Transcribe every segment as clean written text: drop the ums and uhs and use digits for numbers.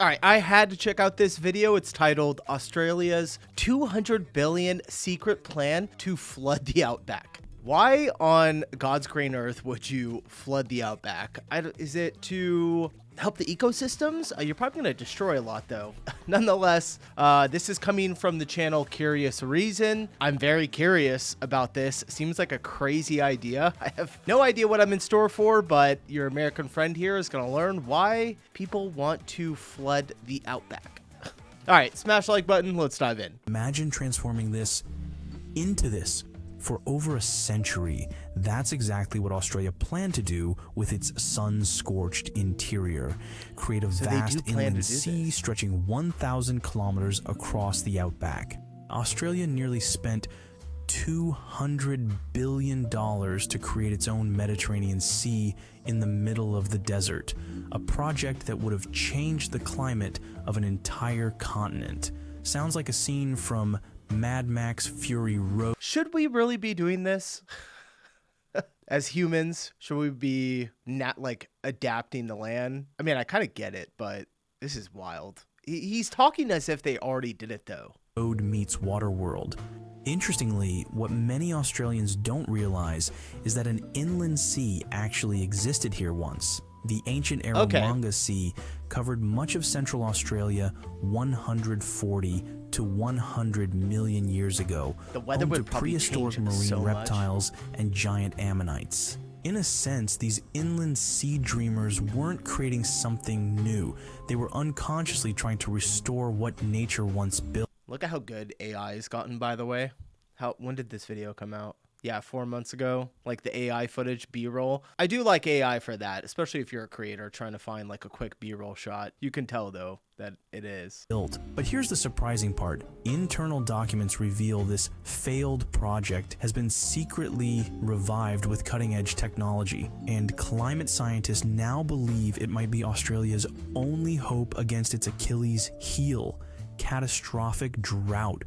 All right, I had to check out this video. It's titled Australia's 200 billion secret plan to flood the Outback. Why on God's green earth would you flood the Outback? Is it to help the ecosystems? You're probably going to destroy a lot though. Nonetheless, this is coming from the channel Curious Reason. I'm very curious about this. Seems like a crazy idea. I have no idea what I'm in store for, but your American friend here is going to learn why people want to flood the Outback. All right, smash the like button. Let's dive in. Imagine transforming this into this. For over a century, that's exactly what Australia planned to do with its sun-scorched interior. Create a vast inland sea stretching 1,000 kilometers across the Outback. Australia nearly spent $200 billion to create its own Mediterranean Sea in the middle of the desert, a project that would have changed the climate of an entire continent. Sounds like a scene from Mad Max Fury Road. Should we really be doing this? As humans, should we be not like adapting the land? I mean, I kind of get it, but this is wild. He's talking as if they already did it though. Road meets Waterworld. Interestingly, what many Australians don't realize is that an inland sea actually existed here once. The ancient Eromanga Sea covered much of Central Australia 140 to 100 million years ago, the weather home to prehistoric marine reptiles and giant ammonites. In a sense, these inland sea dreamers weren't creating something new. They were unconsciously trying to restore what nature once built. Look at how good AI has gotten, by the way. When did this video come out? Yeah, 4 months ago, like the AI footage, B-roll. I do like AI for that, especially if you're a creator trying to find like a quick B-roll shot. You can tell though that it is built. But here's the surprising part. Internal documents reveal this failed project has been secretly revived with cutting-edge technology, and climate scientists now believe it might be Australia's only hope against its Achilles heel, catastrophic drought.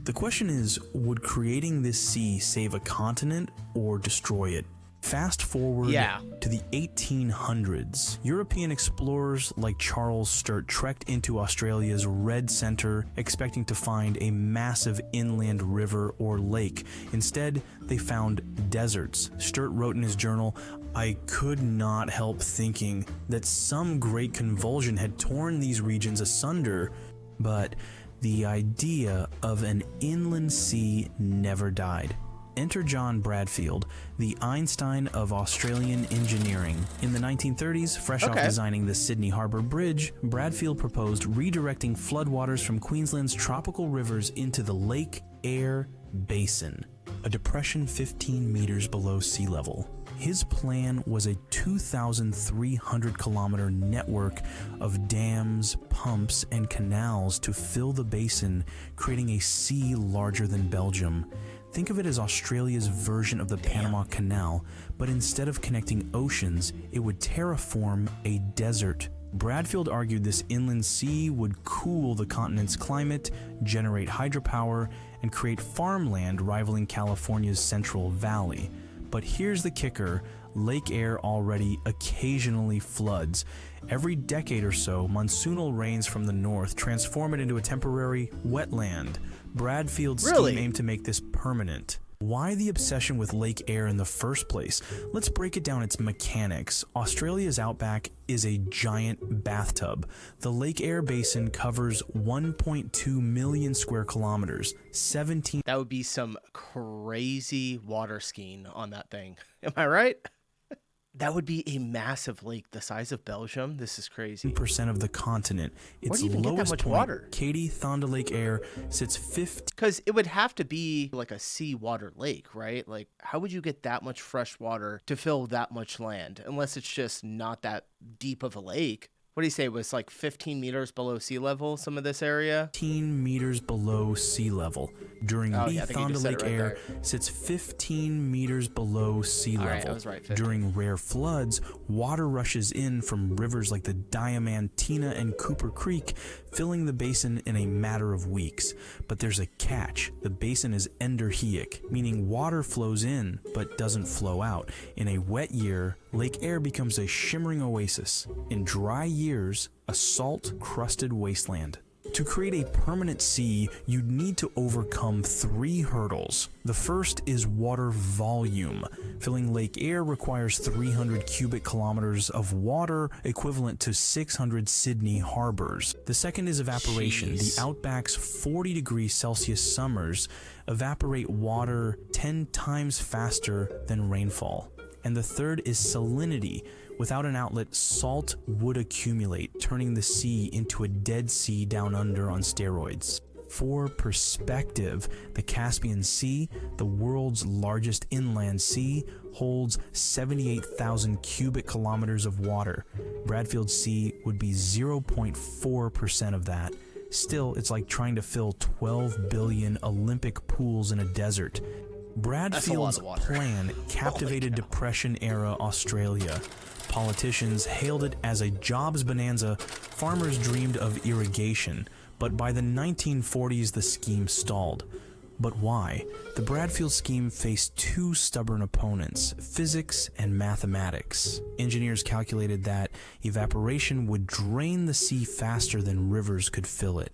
The question is, would creating this sea save a continent or destroy it? Fast forward to the 1800s. European explorers like Charles Sturt trekked into Australia's red center, expecting to find a massive inland river or lake. Instead, they found deserts. Sturt wrote in his journal, "I could not help thinking that some great convulsion had torn these regions asunder, but the idea of an inland sea never died." Enter John Bradfield, the Einstein of Australian engineering. In the 1930s, fresh off designing the Sydney Harbour Bridge, Bradfield proposed redirecting floodwaters from Queensland's tropical rivers into the Lake Eyre Basin, a depression 15 meters below sea level. His plan was a 2,300-kilometer network of dams, pumps, and canals to fill the basin, creating a sea larger than Belgium. Think of it as Australia's version of the Panama Canal, but instead of connecting oceans, it would terraform a desert. Bradfield argued this inland sea would cool the continent's climate, generate hydropower, and create farmland rivaling California's Central Valley. But here's the kicker, Lake Eyre already occasionally floods. Every decade or so, monsoonal rains from the north transform it into a temporary wetland. Bradfield's scheme aimed to make this permanent. Why the obsession with Lake Eyre in the first place? Let's break it down its mechanics. Australia's outback is a giant bathtub. The Lake Eyre Basin covers 1.2 million square kilometers, 17. That would be some crazy water skiing on that thing. Am I right? That would be a massive lake the size of Belgium. This is crazy. % of the continent. Its Where do you even get that much water? Katie Thonda Lake Eyre sits 50. Because it would have to be like a seawater lake, right? Like, how would you get that much fresh water to fill that much land? Unless it's just not that deep of a lake. What do you say? It was like 15 meters below sea level, some of this area? 15 meters below sea level. During Thonda Lake Eyre sits 15 meters below sea level. Right, I was right, 15. During rare floods, water rushes in from rivers like the Diamantina and Cooper Creek, filling the basin in a matter of weeks. But there's a catch. The basin is endorheic, meaning water flows in but doesn't flow out. In a wet year, Lake Eyre becomes a shimmering oasis. In dry years, a salt-crusted wasteland. To create a permanent sea, you'd need to overcome 3 hurdles. The first is water volume. Filling Lake Eyre requires 300 cubic kilometers of water, equivalent to 600 Sydney harbors. The second is evaporation. Jeez. The Outback's 40 degrees Celsius summers evaporate water 10 times faster than rainfall. And the third is salinity. Without an outlet, salt would accumulate, turning the sea into a dead sea down under on steroids. For perspective, the Caspian Sea, the world's largest inland sea, holds 78,000 cubic kilometers of water. Bradfield Sea would be 0.4% of that. Still, it's like trying to fill 12 billion Olympic pools in a desert. Bradfield's plan captivated Depression-era Australia. Politicians hailed it as a jobs bonanza. Farmers dreamed of irrigation, but by the 1940s the scheme stalled. But why? The Bradfield scheme faced 2 stubborn opponents, physics and mathematics. Engineers calculated that evaporation would drain the sea faster than rivers could fill it.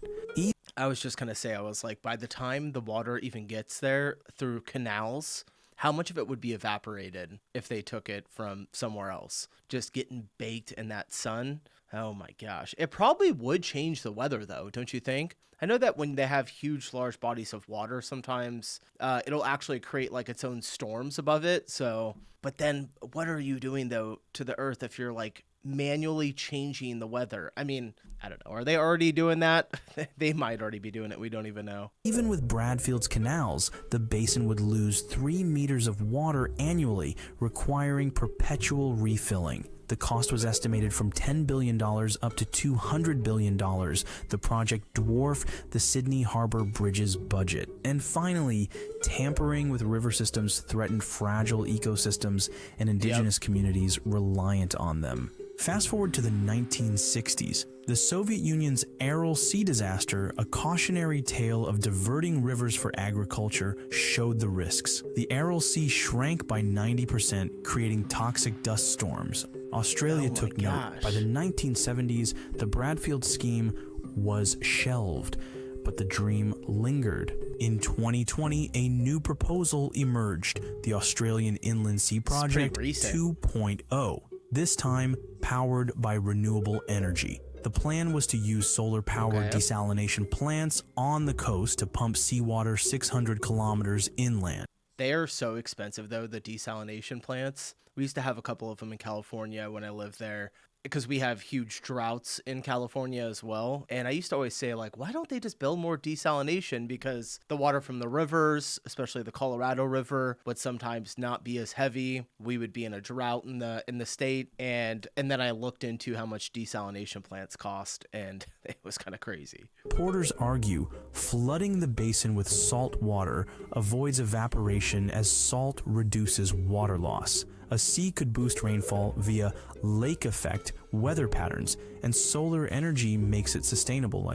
I was just going to say, I was like, by the time the water even gets there through canals, how much of it would be evaporated if they took it from somewhere else? Just getting baked in that sun. Oh my gosh. It probably would change the weather though, don't you think? I know that when they have huge, large bodies of water, sometimes it'll actually create like its own storms above it. So, but then what are you doing though to the earth if you're like manually changing the weather? I mean, I don't know. Are they already doing that? They might already be doing it. We don't even know. Even with Bradfield's canals, the basin would lose 3 meters of water annually, requiring perpetual refilling. The cost was estimated from $10 billion up to $200 billion. The project dwarfed the Sydney Harbour Bridge's budget. And finally, tampering with river systems threatened fragile ecosystems and indigenous communities reliant on them. Fast forward to the 1960s. The Soviet Union's Aral Sea disaster, a cautionary tale of diverting rivers for agriculture, showed the risks. The Aral Sea shrank by 90%, creating toxic dust storms. Australia took note. By the 1970s, the Bradfield scheme was shelved, but the dream lingered. In 2020, a new proposal emerged, the Australian Inland Sea Project 2.0, this time powered by renewable energy. The plan was to use solar-powered desalination plants on the coast to pump seawater 600 kilometers inland. They are so expensive, though, the desalination plants. We used to have a couple of them in California when I lived there, because we have huge droughts in California as well. And I used to always say, like, why don't they just build more desalination? Because the water from the rivers, especially the Colorado River, would sometimes not be as heavy. We would be in a drought in the state. And then I looked into how much desalination plants cost, and it was kind of crazy. Reporters argue flooding the basin with salt water avoids evaporation as salt reduces water loss. A sea could boost rainfall via lake effect weather patterns, and solar energy makes it sustainable.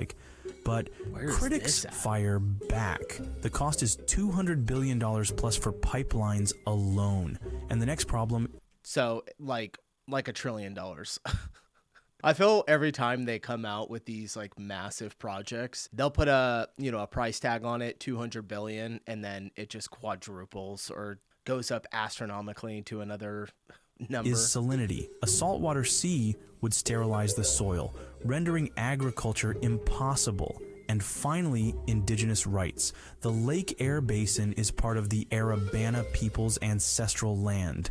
But critics fire back. The cost is $200 billion plus for pipelines alone. And the next problem... So, like $1 trillion. I feel every time they come out with these like massive projects, they'll put a price tag on it, 200 billion, and then it just quadruples or goes up astronomically to another number. Is salinity. A saltwater sea would sterilize the soil, rendering agriculture impossible. And finally, indigenous rights. The Lake Eyre Basin is part of the Arabana people's ancestral land.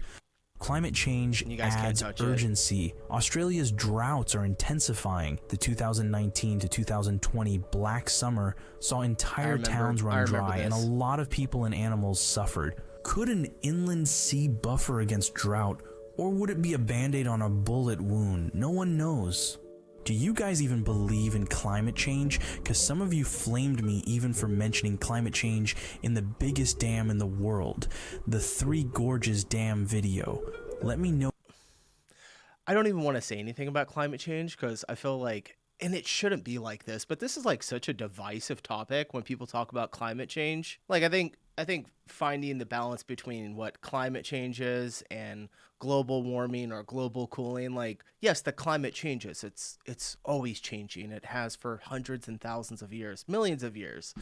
Climate change adds urgency. Australia's droughts are intensifying. The 2019 to 2020 Black Summer saw entire towns run dry, and a lot of people and animals suffered. Could an inland sea buffer against drought, or would it be a band-aid on a bullet wound? No one knows. Do you guys even believe in climate change? Because some of you flamed me even for mentioning climate change in the biggest dam in the world, the Three Gorges Dam video. Let me know. I don't even want to say anything about climate change because I feel like, and it shouldn't be like this, but this is like such a divisive topic when people talk about climate change. Like, I think I think finding the balance between what climate change is and global warming or global cooling, like, yes, the climate changes. It's always changing. It has for hundreds and thousands of years, millions of years.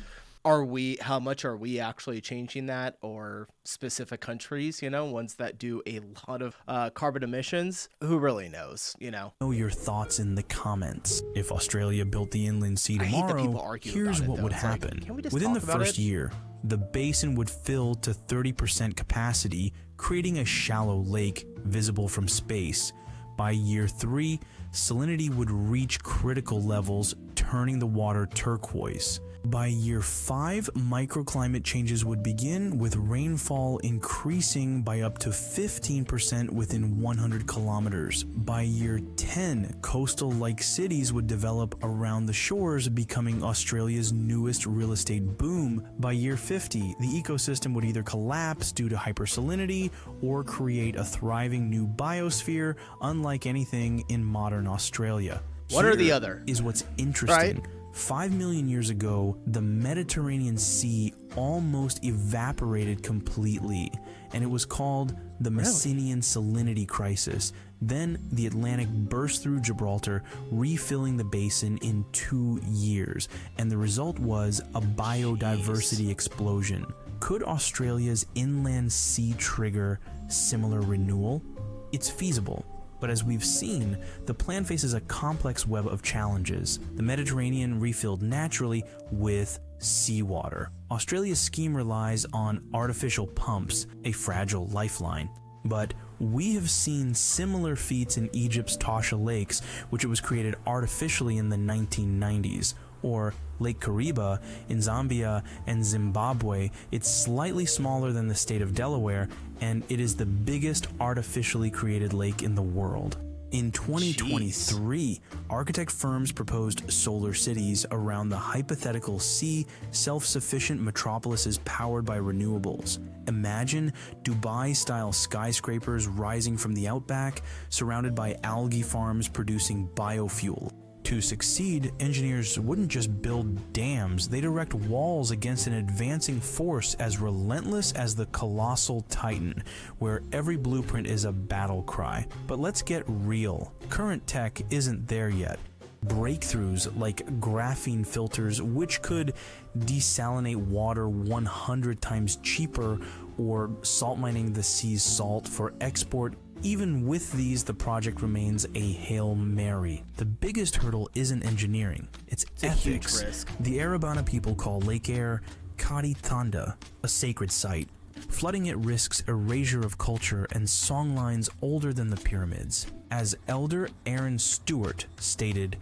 How much are we actually changing that, or specific countries, ones that do a lot of carbon emissions? Who really knows, Know your thoughts in the comments. If Australia built the inland sea I hate that tomorrow, people argue here's about it, what though. would It's like, happen. can we just Within talk the about first it? year, the basin would fill to 30% capacity, creating a shallow lake visible from space. By year 3, salinity would reach critical levels, turning the water turquoise. By year 5, microclimate changes would begin, with rainfall increasing by up to 15% within 100 kilometers. By year 10, coastal-like cities would develop around the shores, becoming Australia's newest real estate boom. By year 50, the ecosystem would either collapse due to hypersalinity or create a thriving new biosphere, unlike anything in modern Australia. One or the Here other. is what's interesting. Right. 5 million years ago, the Mediterranean Sea almost evaporated completely, and it was called the Messinian salinity crisis. Then the Atlantic burst through Gibraltar, refilling the basin in 2 years, and the result was a biodiversity explosion. Could Australia's inland sea trigger similar renewal? It's feasible. But as we've seen, the plan faces a complex web of challenges. The Mediterranean refilled naturally with seawater. Australia's scheme relies on artificial pumps, a fragile lifeline. But we have seen similar feats in Egypt's Tasha Lakes, which it was created artificially in the 1990s. Or Lake Kariba in Zambia and Zimbabwe. It's slightly smaller than the state of Delaware, and it is the biggest artificially created lake in the world. In 2023, architect firms proposed solar cities around the hypothetical sea, self-sufficient metropolises powered by renewables. Imagine Dubai-style skyscrapers rising from the Outback, surrounded by algae farms producing biofuel. To succeed, engineers wouldn't just build dams, they'd erect walls against an advancing force as relentless as the colossal Titan, where every blueprint is a battle cry. But let's get real. Current tech isn't there yet. Breakthroughs like graphene filters, which could desalinate water 100 times cheaper, or salt mining the sea's salt for export. Even with these, the project remains a Hail Mary. The biggest hurdle isn't engineering, it's ethics. A huge risk. The Arabana people call Lake Eyre Kadi Thanda, a sacred site. Flooding it risks erasure of culture and songlines older than the pyramids. As Elder Aaron Stewart stated,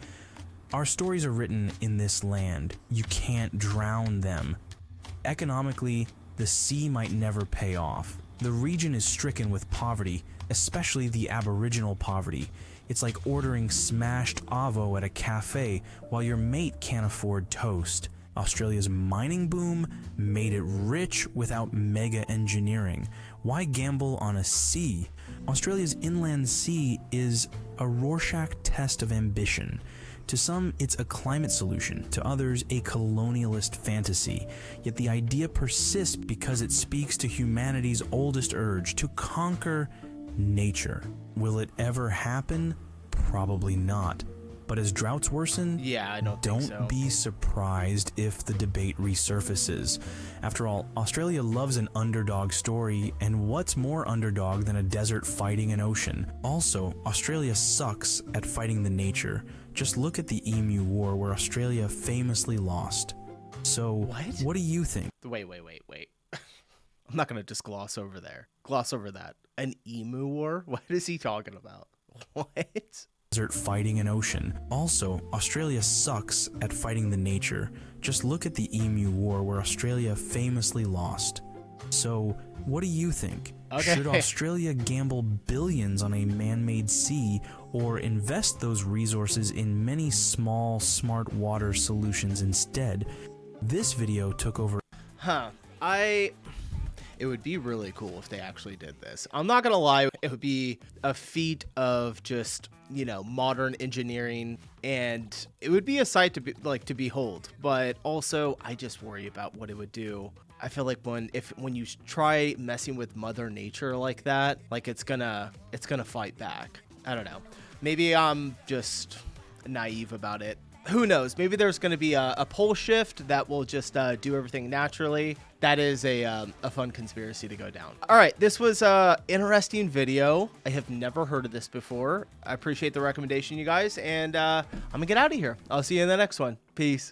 "Our stories are written in this land. You can't drown them." Economically, the sea might never pay off. The region is stricken with poverty, especially the Aboriginal poverty. It's like ordering smashed avo at a cafe while your mate can't afford toast. Australia's mining boom made it rich without mega engineering. Why gamble on a sea? Australia's inland sea is a Rorschach test of ambition. To some, it's a climate solution. To others, a colonialist fantasy. Yet the idea persists because it speaks to humanity's oldest urge to conquer nature. Will it ever happen? Probably not. But as droughts worsen, Yeah, I don't think so. don't be surprised if the debate resurfaces. After all, Australia loves an underdog story, and what's more underdog than a desert fighting an ocean? Also, Australia sucks at fighting the nature. Just look at the Emu War, where Australia famously lost. So, what do you think? Wait. I'm not going to just gloss over that. An emu war? What is he talking about? What? Desert fighting an ocean. Also, Australia sucks at fighting the nature. Just look at the Emu War, where Australia famously lost. So, what do you think? Okay. Should Australia gamble billions on a man-made sea, or invest those resources in many small, smart water solutions instead? This video took over. It would be really cool if they actually did this. I'm not going to lie. It would be a feat of just, modern engineering, and it would be a sight to behold. But also, I just worry about what it would do I feel like when you try messing with Mother Nature like that, like it's gonna fight back. I don't know. Maybe I'm just naive about it. Who knows? Maybe there's going to be a pole shift that will just do everything naturally. That is a fun conspiracy to go down. All right, this was an interesting video. I have never heard of this before. I appreciate the recommendation, you guys, and I'm going to get out of here. I'll see you in the next one. Peace.